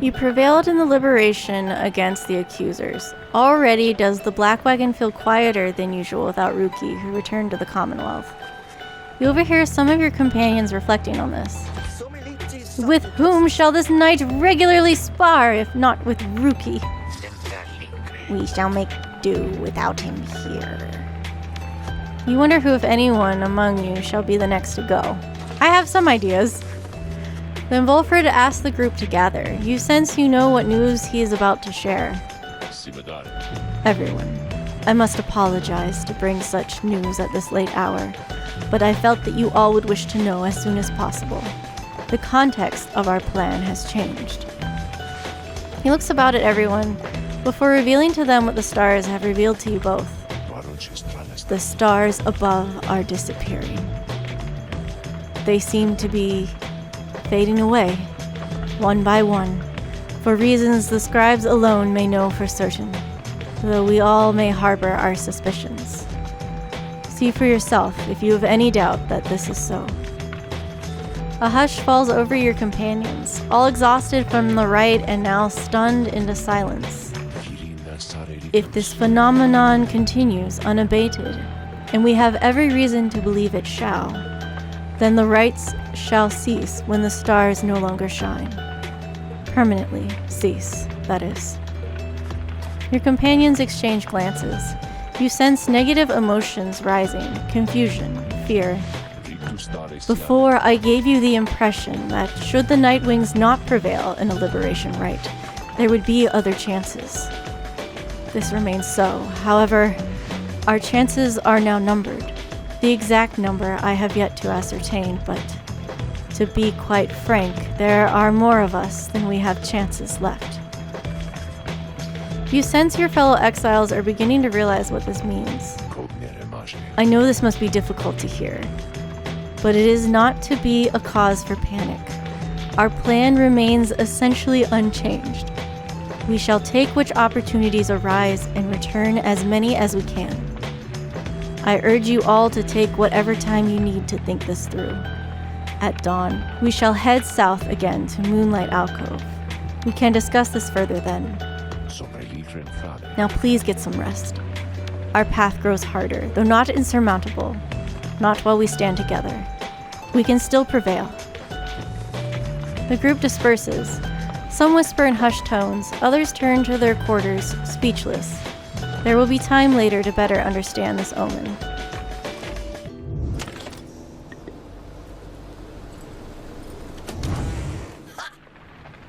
You prevailed in the liberation against the accusers. Already does the Black Wagon feel quieter than usual without Ruki, who returned to the Commonwealth. You overhear some of your companions reflecting on this. With whom shall this knight regularly spar, if not with Ruki? We shall make do without him here. You wonder who, if anyone, among you shall be the next to go. I have some ideas. Then Volfred asks the group to gather. You sense you know what news he is about to share. Everyone, I must apologize to bring such news at this late hour, but I felt that you all would wish to know as soon as possible. The context of our plan has changed. He looks about at everyone before revealing to them what the stars have revealed to you both. The stars above are disappearing. They seem to be fading away, one by one, for reasons the scribes alone may know for certain, though we all may harbor our suspicions. See for yourself if you have any doubt that this is so. A hush falls over your companions, all exhausted from the rite and now stunned into silence. If this phenomenon continues unabated, and we have every reason to believe it shall, then the rites shall cease when the stars no longer shine. Permanently cease, that is. Your companions exchange glances. You sense negative emotions rising, confusion, fear. Before, I gave you the impression that should the Nightwings not prevail in a liberation rite, there would be other chances. This remains so. However, our chances are now numbered. The exact number I have yet to ascertain, but to be quite frank, there are more of us than we have chances left. You sense your fellow exiles are beginning to realize what this means. I know this must be difficult to hear, but it is not to be a cause for panic. Our plan remains essentially unchanged. We shall take which opportunities arise and return as many as we can. I urge you all to take whatever time you need to think this through. At dawn, we shall head south again to Moonlight Alcove. We can discuss this further then. Now please get some rest. Our path grows harder, though not insurmountable. Not while we stand together. We can still prevail. The group disperses. Some whisper in hushed tones, others turn to their quarters, speechless. There will be time later to better understand this omen.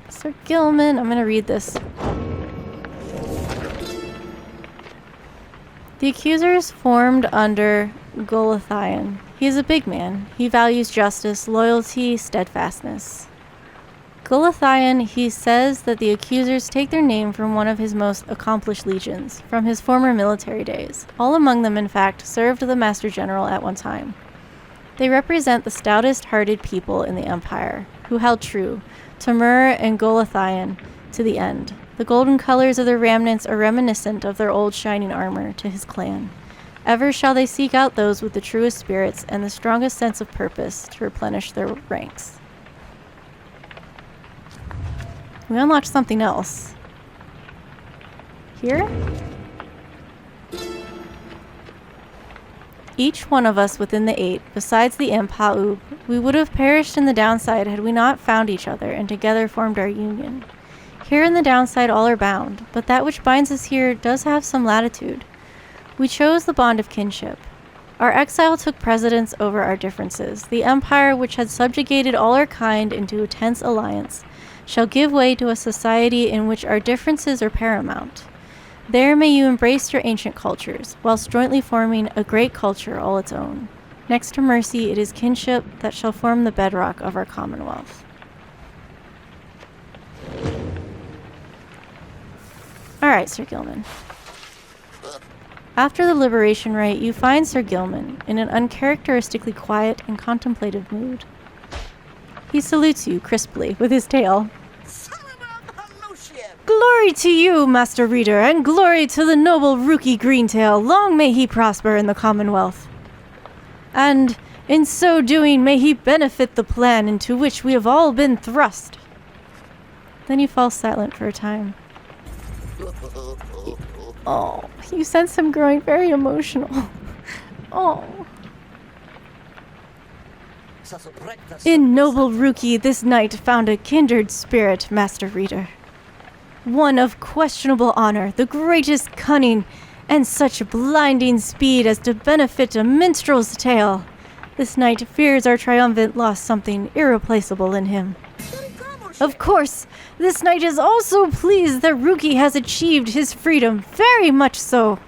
Sir Gilman, I'm going to read this. The accusers formed under Golathian. He is a big man. He values justice, loyalty, steadfastness. Golathian, he says that the accusers take their name from one of his most accomplished legions, from his former military days. All among them, in fact, served the Master General at one time. They represent the stoutest-hearted people in the Empire, who held true to Mur and Golathian to the end. The golden colors of their remnants are reminiscent of their old shining armor to his clan. Ever shall they seek out those with the truest spirits and the strongest sense of purpose to replenish their ranks. We unlocked something else. Here? Each one of us within the 8, besides the imp Ha'ub, we would have perished in the downside had we not found each other and together formed our union. Here in the downside all are bound, but that which binds us here does have some latitude. We chose the bond of kinship. Our exile took precedence over our differences. The empire, which had subjugated all our kind into a tense alliance, shall give way to a society in which our differences are paramount. There may you embrace your ancient cultures, whilst jointly forming a great culture all its own. Next to mercy, it is kinship that shall form the bedrock of our commonwealth. Alright, Sir Gilman. After the liberation rite, you find Sir Gilman in an uncharacteristically quiet and contemplative mood. He salutes you crisply with his tail. Glory to you, Master Reader, and glory to the noble Rookie Greentail. Long may he prosper in the Commonwealth. And, in so doing, may he benefit the plan into which we have all been thrust. Then he falls silent for a time. Oh, you sense him growing very emotional. Oh. In noble Rookie, this knight found a kindred spirit, Master Reader. One of questionable honor, the greatest cunning, and such blinding speed as to benefit a minstrel's tale. This knight fears our triumvirate lost something irreplaceable in him. Of course, this knight is also pleased that Rookie has achieved his freedom, very much so.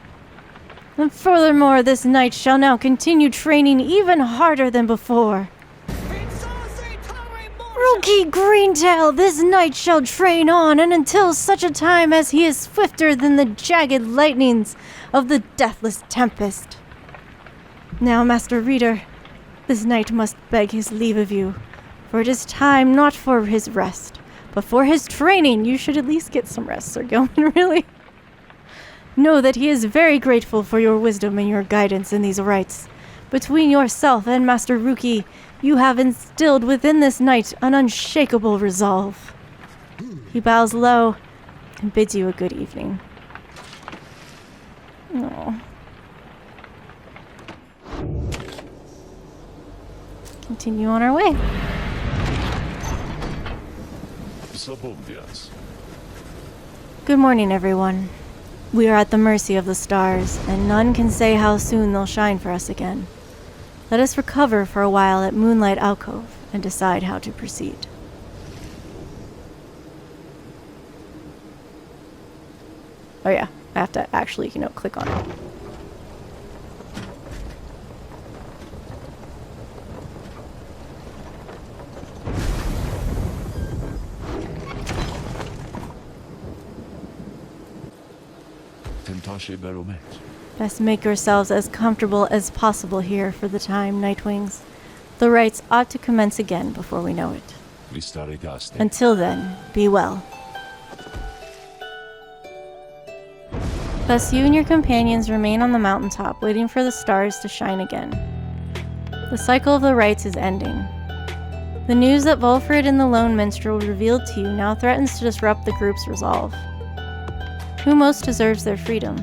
And furthermore, this knight shall now continue training even harder than before. Rookie Greentail, this knight shall train on, and until such a time as he is swifter than the jagged lightnings of the deathless tempest. Now, Master Reader, this knight must beg his leave of you, for it is time not for his rest, but for his training. You should at least get some rest, Sir Gilman, really. Know that he is very grateful for your wisdom and your guidance in these rites. Between yourself and Master Rookie, you have instilled within this knight an unshakable resolve. He bows low and bids you a good evening. Oh. Continue on our way. Good morning, everyone. We are at the mercy of the stars, and none can say how soon they'll shine for us again. Let us recover for a while at Moonlight Alcove and decide how to proceed. Oh yeah, I have to actually, click on it. Best make yourselves as comfortable as possible here for the time, Nightwings. The rites ought to commence again before we know it. Until then, be well. Thus you and your companions remain on the mountaintop, waiting for the stars to shine again. The cycle of the rites is ending. The news that Volfred and the lone minstrel revealed to you now threatens to disrupt the group's resolve. Who most deserves their freedom?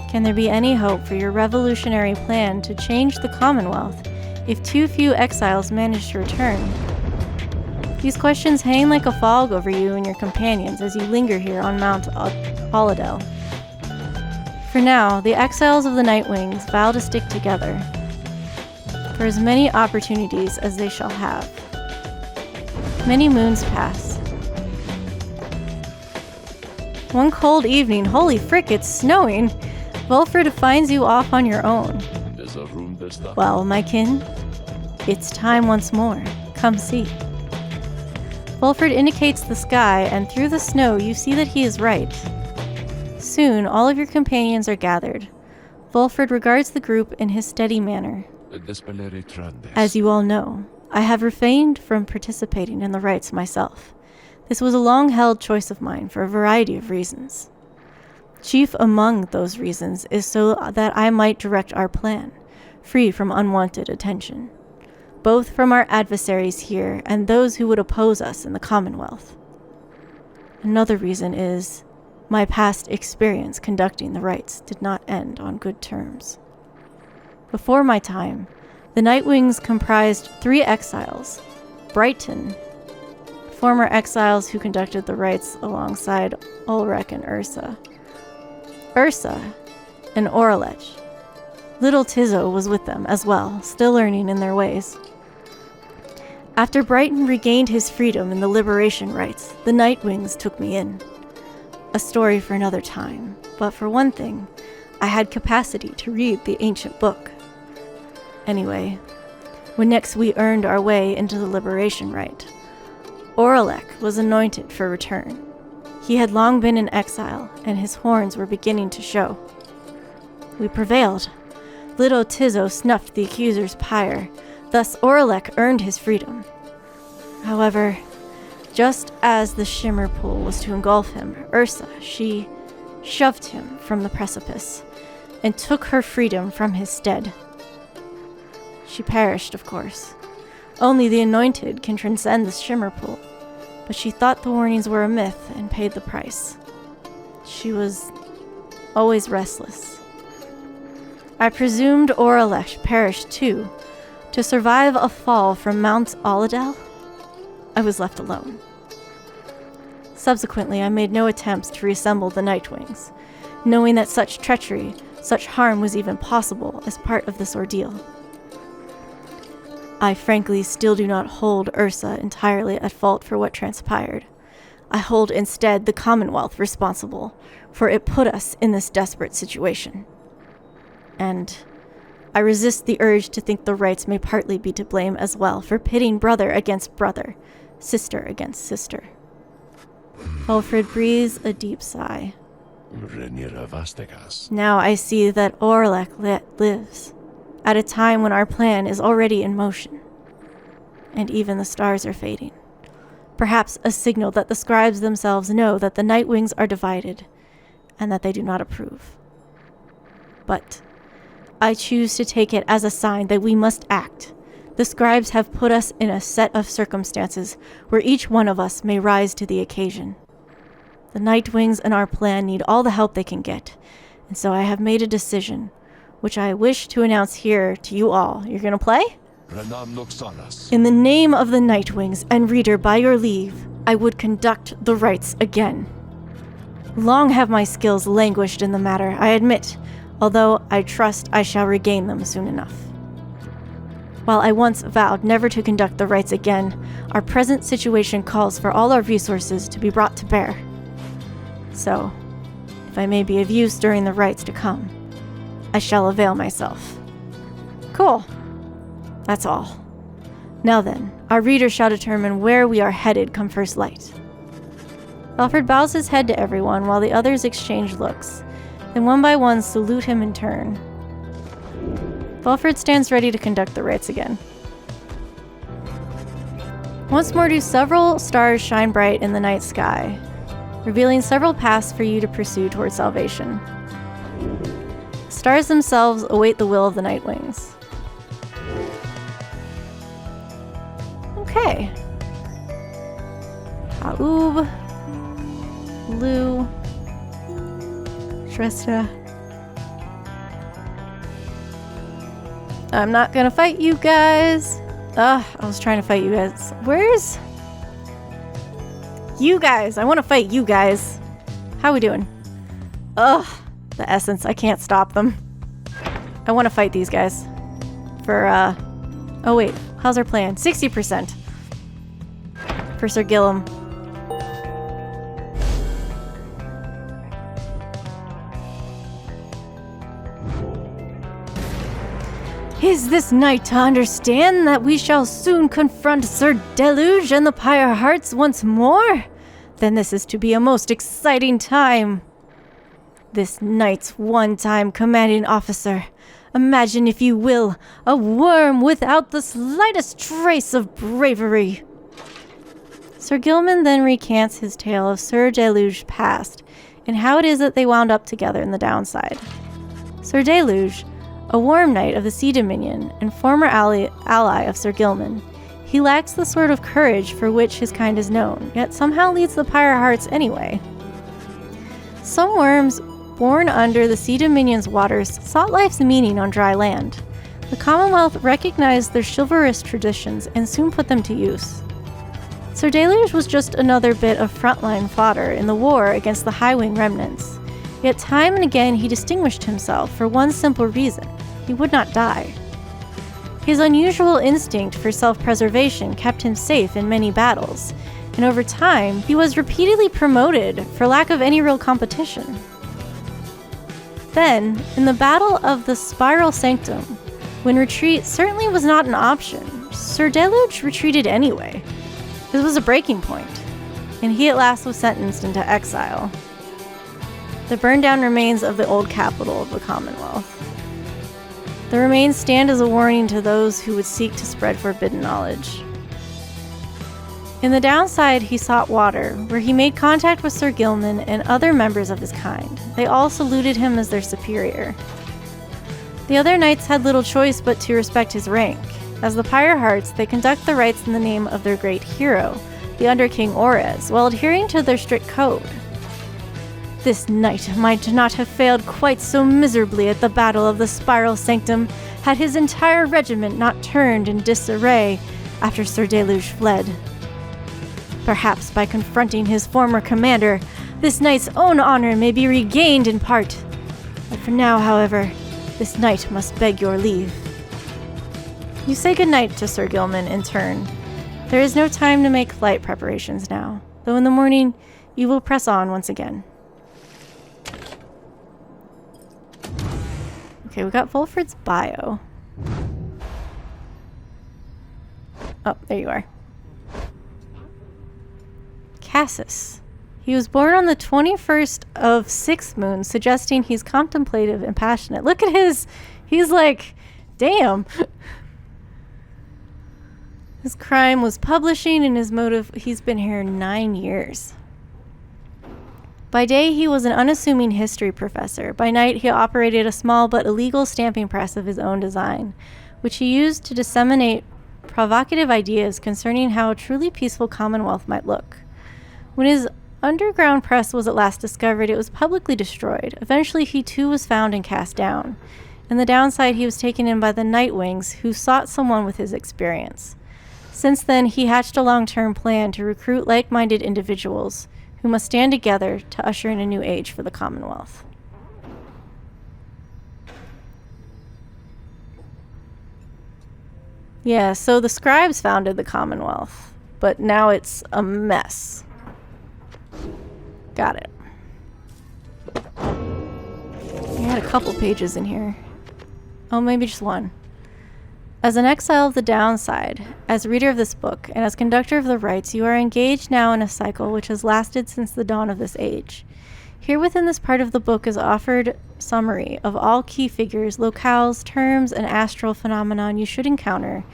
Can there be any hope for your revolutionary plan to change the Commonwealth if too few exiles manage to return? These questions hang like a fog over you and your companions as you linger here on Mount Holidel. For now, the exiles of the Nightwings vow to stick together for as many opportunities as they shall have. Many moons pass. One cold evening, holy frick, it's snowing, Volfred finds you off on your own. Well, my kin, it's time once more. Come see. Volfred indicates the sky, and through the snow you see that he is right. Soon, all of your companions are gathered. Volfred regards the group in his steady manner. As you all know, I have refrained from participating in the rites myself. This was a long-held choice of mine for a variety of reasons. Chief among those reasons is so that I might direct our plan, free from unwanted attention, both from our adversaries here and those who would oppose us in the Commonwealth. Another reason is my past experience conducting the rites did not end on good terms. Before my time, the Nightwings comprised 3 exiles: Brighton, former exiles who conducted the rites alongside Ulrich and Ursa, and Oralech. Little Tizzo was with them as well, still learning in their ways. After Brighton regained his freedom in the liberation rites, the Nightwings took me in. A story for another time, but for one thing, I had capacity to read the ancient book. Anyway, when next we earned our way into the liberation rite, Oralech was anointed for return. He had long been in exile, and his horns were beginning to show. We prevailed. Little Tizzo snuffed the accuser's pyre. Thus Oralech earned his freedom. However, just as the shimmer pool was to engulf him, Ursa, she shoved him from the precipice and took her freedom from his stead. She perished, of course. Only the anointed can transcend the shimmer pool. but she thought the warnings were a myth and paid the price. She was always restless. I presumed Oralesh perished too. To survive a fall from Mount Aladel, I was left alone. Subsequently, I made no attempts to reassemble the Nightwings, knowing that such treachery, such harm was even possible as part of this ordeal. I frankly still do not hold Ursa entirely at fault for what transpired. I hold instead the Commonwealth responsible, for it put us in this desperate situation. And I resist the urge to think the Rites may partly be to blame as well for pitting brother against brother, sister against sister. Alfred breathes a deep sigh. Now I see that Orlek lives, at a time when our plan is already in motion, and even the stars are fading. Perhaps a signal that the scribes themselves know that the Nightwings are divided, and that they do not approve. But I choose to take it as a sign that we must act. The scribes have put us in a set of circumstances where each one of us may rise to the occasion. The Nightwings and our plan need all the help they can get, and so I have made a decision, which I wish to announce here to you all. You're gonna play? In the name of the Nightwings, and reader, by your leave, I would conduct the rites again. Long have my skills languished in the matter, I admit, although I trust I shall regain them soon enough. While I once vowed never to conduct the rites again, our present situation calls for all our resources to be brought to bear. So, if I may be of use during the rites to come, I shall avail myself. Cool. That's all. Now then, our reader shall determine where we are headed come first light. Alfred bows his head to everyone while the others exchange looks, then one by one salute him in turn. Alfred stands ready to conduct the rites again. Once more do several stars shine bright in the night sky, revealing several paths for you to pursue towards salvation. Stars themselves await the will of the Nightwings. Okay. Aub, Lu, Trista. I'm not gonna fight you guys. I was trying to fight you guys. Where's you guys? I want to fight you guys. How we doing? The essence. I can't stop them. I want to fight these guys. For, oh wait. How's our plan? 60%. For Sir Gilman. Is this night to understand that we shall soon confront Sir Deluge and the Pyre Hearts once more? Then this is to be a most exciting time. This knight's one-time commanding officer, imagine if you will, a worm without the slightest trace of bravery. Sir Gilman then recants his tale of Sir Deluge's past and how it is that they wound up together in the downside. Sir Deluge, a worm knight of the Sea Dominion and former ally of Sir Gilman, he lacks the sort of courage for which his kind is known, yet somehow leads the Pyre Hearts anyway. Some worms born under the Sea Dominion's waters sought life's meaning on dry land. The Commonwealth recognized their chivalrous traditions and soon put them to use. Sir Deluge was just another bit of frontline fodder in the war against the Highwing remnants, yet time and again he distinguished himself for one simple reason: he would not die. His unusual instinct for self-preservation kept him safe in many battles, and over time he was repeatedly promoted for lack of any real competition. Then, in the Battle of the Spiral Sanctum, when retreat certainly was not an option, Sir Deluge retreated anyway. This was a breaking point, and he at last was sentenced into exile. The burned-down remains of the old capital of the Commonwealth. The remains stand as a warning to those who would seek to spread forbidden knowledge. In the downside, he sought water, where he made contact with Sir Gilman and other members of his kind. They all saluted him as their superior. The other knights had little choice but to respect his rank. As the Pyre Hearts, they conduct the rites in the name of their great hero, the Under King Orez, while adhering to their strict code. This knight might not have failed quite so miserably at the Battle of the Spiral Sanctum had his entire regiment not turned in disarray after Sir Deluge fled. Perhaps by confronting his former commander, this knight's own honor may be regained in part. But for now, however, this knight must beg your leave. You say goodnight to Sir Gilman in turn. There is no time to make flight preparations now, though in the morning you will press on once again. Okay, we got Volfred's bio. Oh, there you are. Cassus. He was born on the 21st of 6th moon, suggesting he's contemplative and passionate. Look at his... He's like... Damn. His crime was publishing, and his motive... He's been here 9 years. By day, he was an unassuming history professor. By night, he operated a small but illegal stamping press of his own design, which he used to disseminate provocative ideas concerning how a truly peaceful commonwealth might look. When his underground press was at last discovered, it was publicly destroyed. Eventually, he too was found and cast down. In the downside, he was taken in by the Nightwings, who sought someone with his experience. Since then, he hatched a long-term plan to recruit like-minded individuals who must stand together to usher in a new age for the Commonwealth. Yeah, so the scribes founded the Commonwealth, but now it's a mess. Got it. We had a couple pages in here. Oh, maybe just one. As an exile of the downside, as reader of this book, and as conductor of the rites, you are engaged now in a cycle which has lasted since the dawn of this age. Here within this part of the book is offered summary of all key figures, locales, terms, and astral phenomenon you should encounter,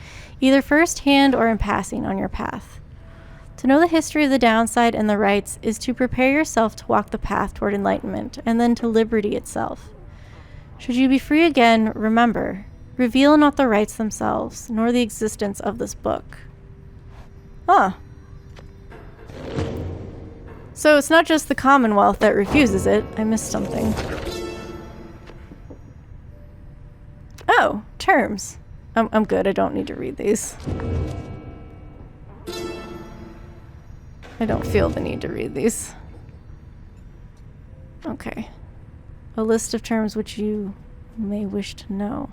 either first-hand or in passing on your path. To know the history of the downside and the rites is to prepare yourself to walk the path toward enlightenment, and then to liberty itself. Should you be free again, remember, reveal not the rites themselves, nor the existence of this book. Huh. So it's not just the Commonwealth that refuses it. I missed something. Oh, terms. I'm good. I don't need to read these. I don't feel the need to read these. Okay. A list of terms which you may wish to know.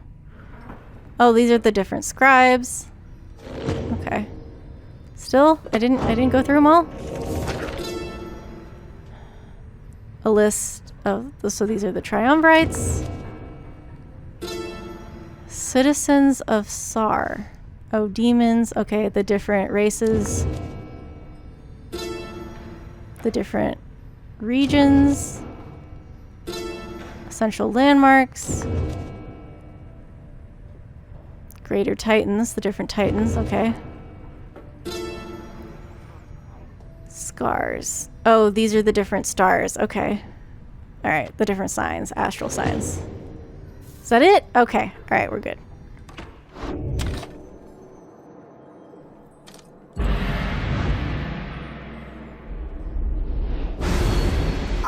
Oh, these are the different scribes. Okay. Still, I didn't go through them all. A list of so these are the triumvirites. Citizens of Sar. Oh, demons. Okay, the different races. The different regions. Essential landmarks. Greater Titans, the different Titans, okay. Scars. Oh, these are the different stars, okay. Alright, the different signs, astral signs. Is that it? Okay, alright, we're good.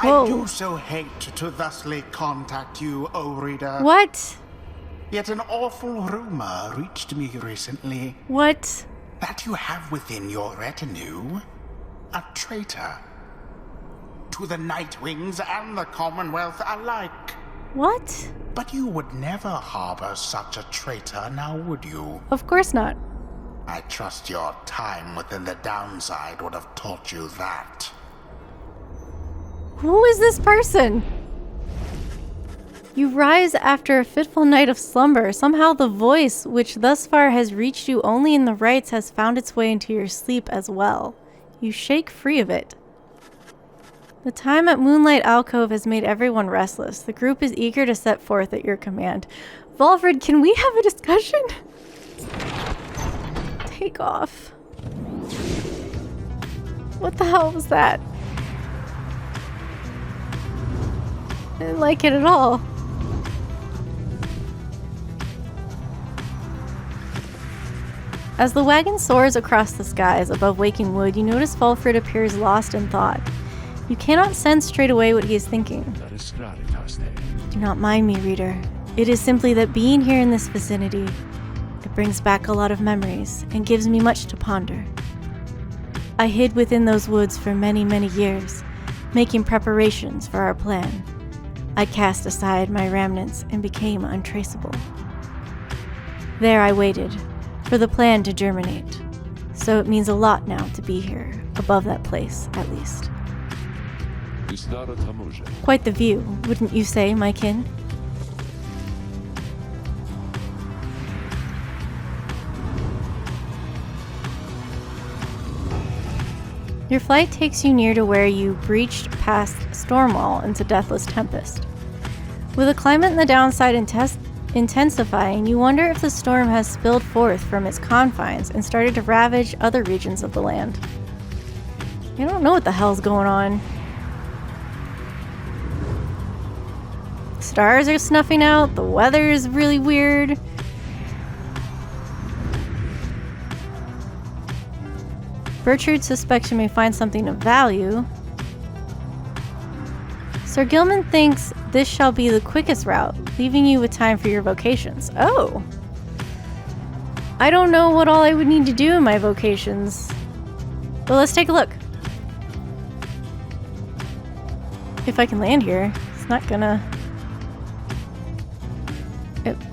I do so hate to thusly contact you, O reader. What? Yet an awful rumor reached me recently. What? That you have within your retinue a traitor. To the Nightwings and the Commonwealth alike. What? But you would never harbor such a traitor, now would you? Of course not. I trust your time within the downside would have taught you that. Who is this person? You rise after a fitful night of slumber. Somehow the voice, which thus far has reached you only in the rites, has found its way into your sleep as well. You shake free of it. The time at Moonlight Alcove has made everyone restless. The group is eager to set forth at your command. Volfred, can we have a discussion? Take off. What the hell was that? I didn't like it at all. As the wagon soars across the skies above Waking Wood, you notice Fulford appears lost in thought. You cannot sense straight away what he is thinking. Do not mind me, reader. It is simply that being here in this vicinity, it brings back a lot of memories and gives me much to ponder. I hid within those woods for many, many years, making preparations for our plan. I cast aside my remnants and became untraceable. There I waited, for the plan to germinate. So it means a lot now to be here, above that place, at least. Quite the view, wouldn't you say, my kin? Your flight takes you near to where you breached past Stormwall into Deathless Tempest. With the climate and the downside intensifying, you wonder if the storm has spilled forth from its confines and started to ravage other regions of the land. You don't know what the hell's going on. Stars are snuffing out, the weather is really weird. Bertrude suspects you may find something of value. Sir Gilman thinks this shall be the quickest route, leaving you with time for your vocations. Oh! I don't know what all I would need to do in my vocations. Well, let's take a look. If I can land here, it's not gonna...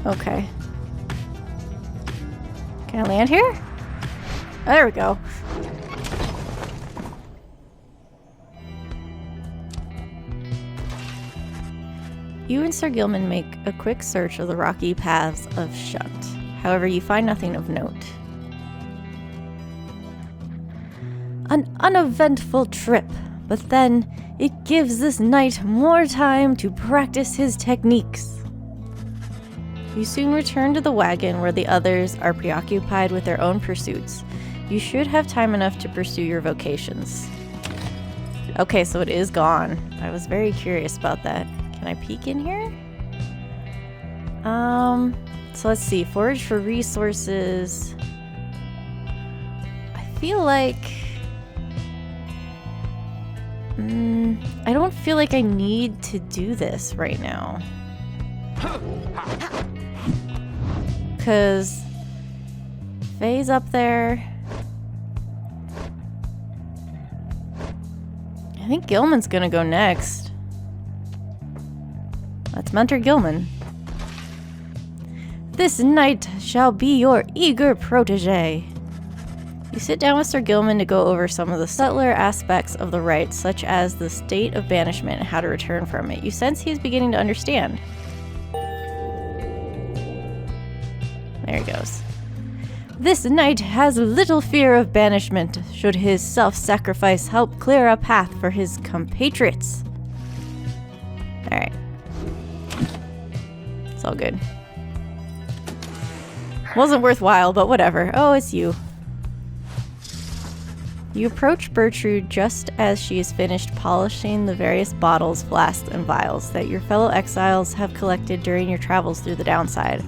okay. Can I land here? Oh, there we go. You and Sir Gilman make a quick search of the rocky paths of Shunt. However, you find nothing of note. An uneventful trip, but then it gives this knight more time to practice his techniques. You soon return to the wagon where the others are preoccupied with their own pursuits. You should have time enough to pursue your vocations. Okay, so it is gone. I was very curious about that. Can I peek in here? So let's see. Forage for resources. I feel like... I don't feel like I need to do this right now. Because Faye's up there. I think Gilman's gonna go next. That's Mentor Gilman. This knight shall be your eager protege. You sit down with Sir Gilman to go over some of the subtler aspects of the rites, such as the state of banishment and how to return from it. You sense he's beginning to understand. There he goes. This knight has little fear of banishment, should his self-sacrifice help clear a path for his compatriots. Alright. It's all good. Wasn't worthwhile, but whatever. Oh, it's you. You approach Bertrude just as she is finished polishing the various bottles, flasks, and vials that your fellow exiles have collected during your travels through the downside.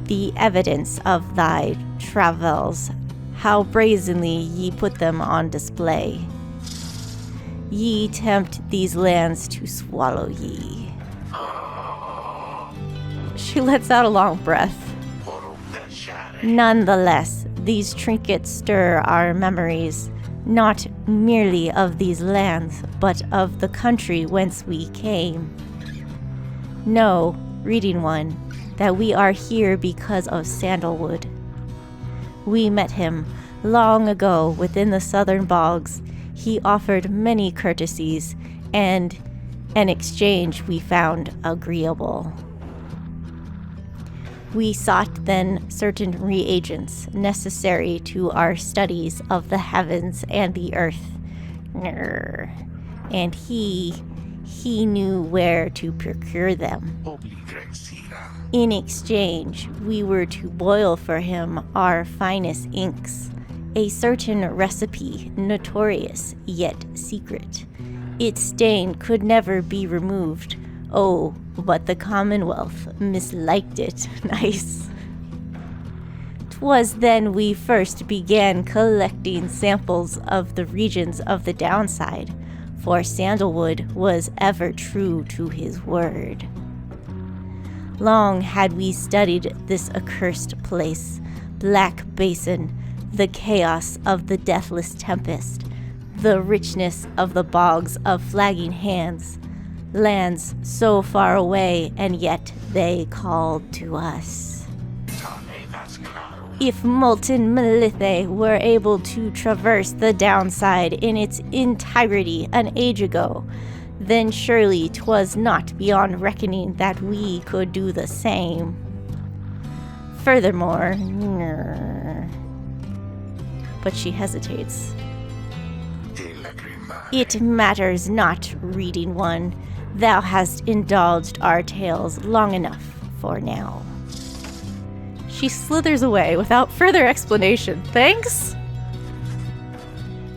The evidence of thy travels, how brazenly ye put them on display. Ye tempt these lands to swallow ye. She lets out a long breath. Nonetheless, these trinkets stir our memories, not merely of these lands, but of the country whence we came. Know, reading one, that we are here because of Sandalwood. We met him long ago within the southern bogs. He offered many courtesies, and an exchange we found agreeable. We sought then certain reagents necessary to our studies of the heavens and the earth. And he knew where to procure them. In exchange, we were to boil for him our finest inks, a certain recipe notorious yet secret. Its stain could never be removed. Oh, but the Commonwealth misliked it. Nice. 'Twas then we first began collecting samples of the regions of the downside, for Sandalwood was ever true to his word. Long had we studied this accursed place, Black Basin, the chaos of the deathless tempest, the richness of the bogs of flagging hands, lands so far away, and yet they called to us. If molten Melithe were able to traverse the downside in its entirety an age ago, then surely 'twas not beyond reckoning that we could do the same. Furthermore, but she hesitates. It matters not, reading one. Thou hast indulged our tales long enough for now. She slithers away without further explanation. Thanks?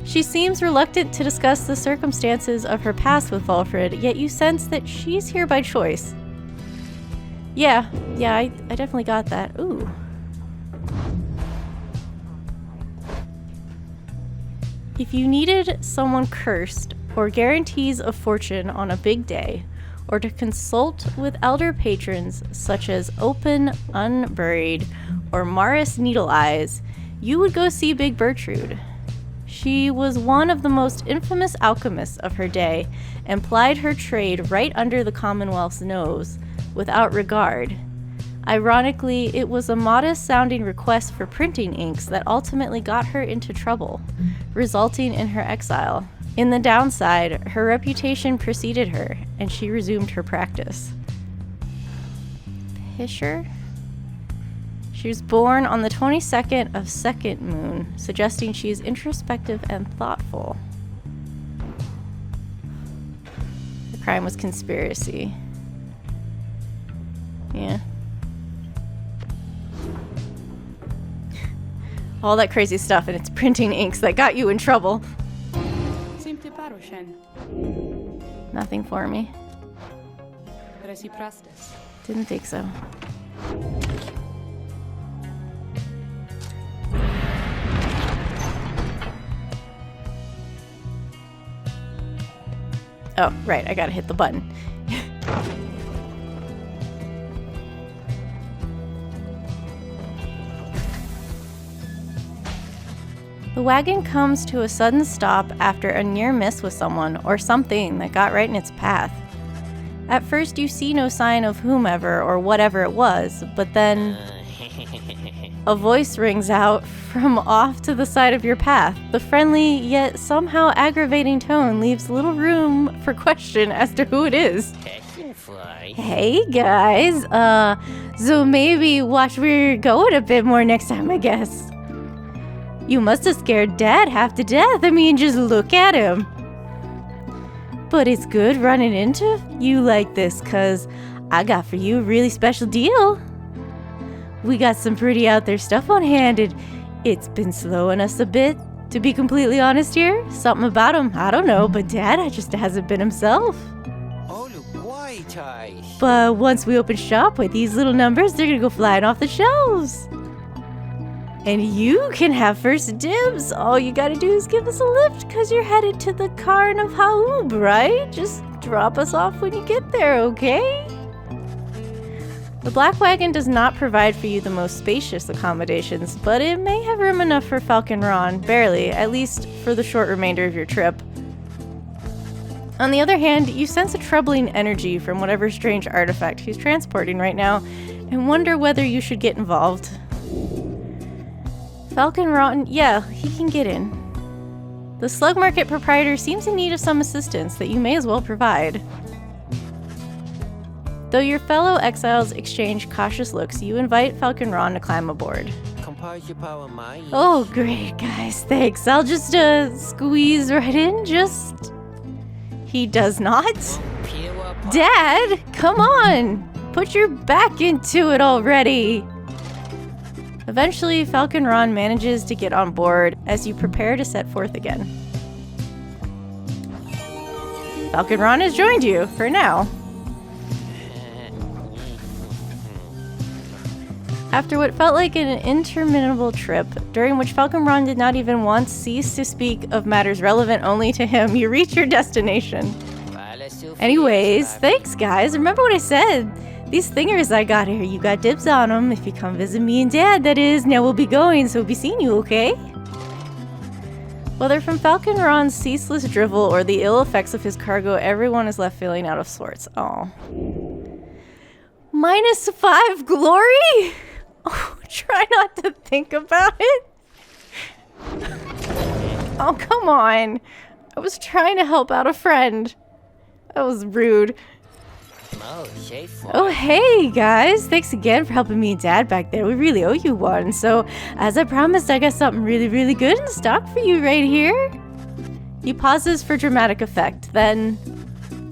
She seems reluctant to discuss the circumstances of her past with Valfrid, yet you sense that she's here by choice. Yeah, I definitely got that. Ooh. If you needed someone cursed, or guarantees of fortune on a big day, or to consult with elder patrons such as Open Unburied or Maris Needle Eyes, you would go see Big Bertrude. She was one of the most infamous alchemists of her day and plied her trade right under the Commonwealth's nose, without regard. Ironically, it was a modest-sounding request for printing inks that ultimately got her into trouble, resulting in her exile. In the downside, her reputation preceded her, and she resumed her practice. Pisher? She was born on the 22nd of Second Moon, suggesting she is introspective and thoughtful. The crime was conspiracy. Yeah. All that crazy stuff, and it's printing inks that got you in trouble. Nothing for me. Didn't think so. Oh, right, I gotta hit the button. The wagon comes to a sudden stop after a near miss with someone or something that got right in its path. At first you see no sign of whomever or whatever it was, but then a voice rings out from off to the side of your path. The friendly yet somehow aggravating tone leaves little room for question as to who it is. Hey guys, so maybe watch where you're going a bit more next time, I guess. You must have scared Dad half to death. I mean, just look at him. But it's good running into you like this, cause I got for you a really special deal. We got some pretty out there stuff on hand, and it's been slowing us a bit, to be completely honest here. Something about him, I don't know, but Dad just hasn't been himself. But once we open shop with these little numbers, they're gonna go flying off the shelves. And you can have first dibs. All you gotta do is give us a lift, cause you're headed to the Karn of Haub, right? Just drop us off when you get there, okay? The Black Wagon does not provide for you the most spacious accommodations, but it may have room enough for Falcon Ron, barely, at least for the short remainder of your trip. On the other hand, you sense a troubling energy from whatever strange artifact he's transporting right now, and wonder whether you should get involved. Falcon Rotten, yeah, he can get in. The Slug Market proprietor seems in need of some assistance that you may as well provide. Though your fellow exiles exchange cautious looks, you invite Falcon Ron to climb aboard. Oh, great, guys, thanks. I'll just, squeeze right in, just... He does not? Dad, come on! Put your back into it already! Eventually, Falcon Ron manages to get on board as you prepare to set forth again. Falcon Ron has joined you, for now. After what felt like an interminable trip, during which Falconron did not even once cease to speak of matters relevant only to him, you reach your destination. Anyways, thanks guys. Remember what I said? These thingers I got here, you got dibs on them. If you come visit me and Dad, that is. Now we'll be going, so we'll be seeing you, okay? Whether from Falconron's ceaseless drivel or the ill effects of his cargo, everyone is left feeling out of sorts. Aw. -5 glory? Oh, try not to think about it. Oh, come on. I was trying to help out a friend. That was rude. Oh, hey, guys. Thanks again for helping me and Dad back there. We really owe you one. So, as I promised, I got something really, really good in stock for you right here. He pauses for dramatic effect. Then,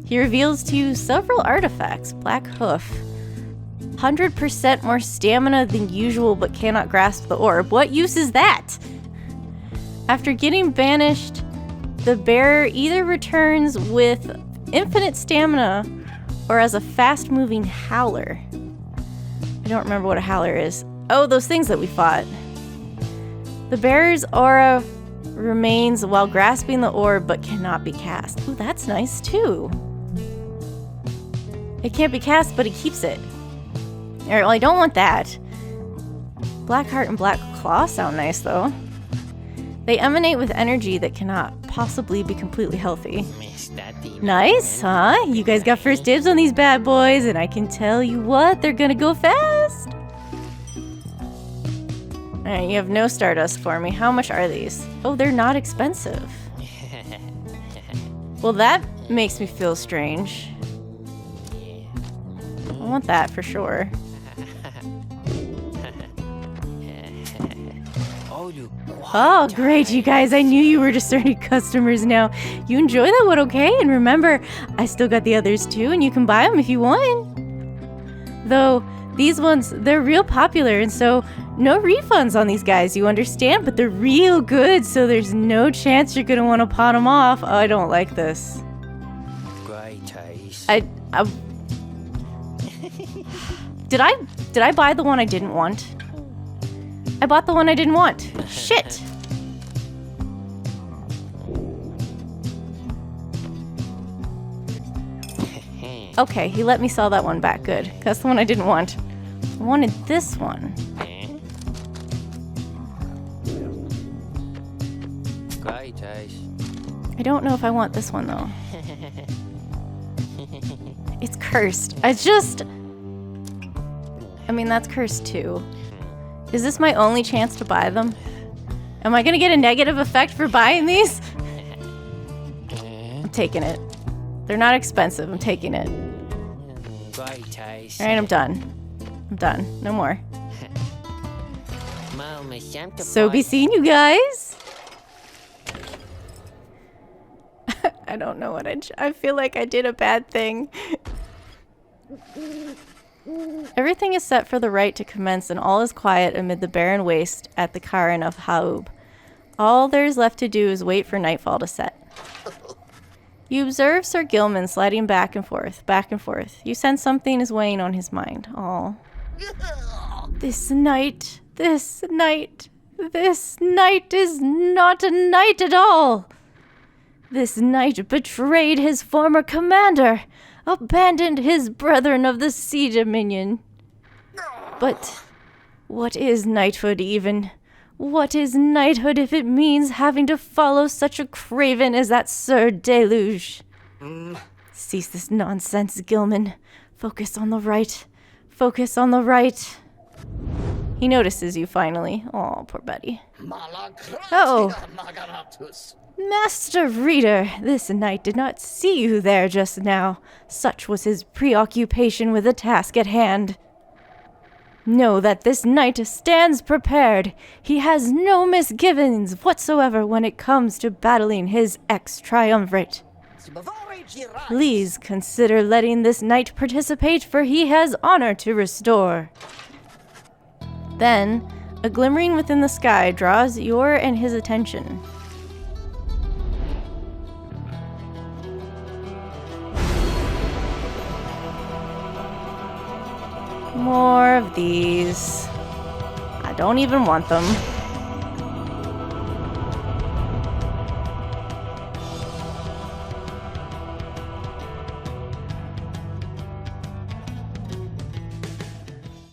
he reveals to you several artifacts. Black hoof. 100% more stamina than usual, but cannot grasp the orb. What use is that? After getting banished, the bearer either returns with infinite stamina or as a fast-moving howler. I don't remember what a howler is. Oh, those things that we fought. The bearer's aura remains while grasping the orb but cannot be cast. Ooh, that's nice too. It can't be cast, but it keeps it. Alright, well, I don't want that. Black Heart and Black Claw sound nice though. They emanate with energy that cannot possibly be completely healthy. Nice, huh? You guys got first dibs on these bad boys, and I can tell you what, they're gonna go fast. Alright, you have no Stardust for me. How much are these? Oh, they're not expensive. Well, that makes me feel strange. I want that for sure. Oh, great, you guys. I knew you were discerning customers now. You enjoy that one, okay? And remember, I still got the others too, and you can buy them if you want. Though, these ones, they're real popular, and so no refunds on these guys, you understand? But they're real good, so there's no chance you're gonna want to pawn them off. Oh, I don't like this. Great taste. Did I buy the one I didn't want? I bought the one I didn't want. Shit. Okay, he let me sell that one back. Good. That's the one I didn't want. I wanted this one. Great taste. I don't know if I want this one though. It's cursed. I mean, that's cursed too. Is this my only chance to buy them? Am I gonna get a negative effect for buying these? I'm taking it. They're not expensive. I'm taking it. Great taste. Alright, I'm done. I'm done. No more. So be seeing you guys. I don't know what I feel like I did a bad thing. Everything is set for the rite to commence, and all is quiet amid the barren waste at the Cairn of Haub. All there is left to do is wait for nightfall to set. You observe Sir Gilman sliding back and forth, back and forth. You sense something is weighing on his mind. Oh. This night is not a night at all. This knight betrayed his former commander, abandoned his brethren of the Sea Dominion. But what is knighthood even? What is knighthood if it means having to follow such a craven as that Sir Deluge? Cease this nonsense, Gilman. Focus on the right. Focus on the right. He notices you finally. Oh, poor Betty. Oh. Master Reader, this knight did not see you there just now. Such was his preoccupation with the task at hand. Know that this knight stands prepared. He has no misgivings whatsoever when it comes to battling his ex-triumvirate. Please consider letting this knight participate, for he has honor to restore. Then, a glimmering within the sky draws your and his attention. More of these. don't even want them.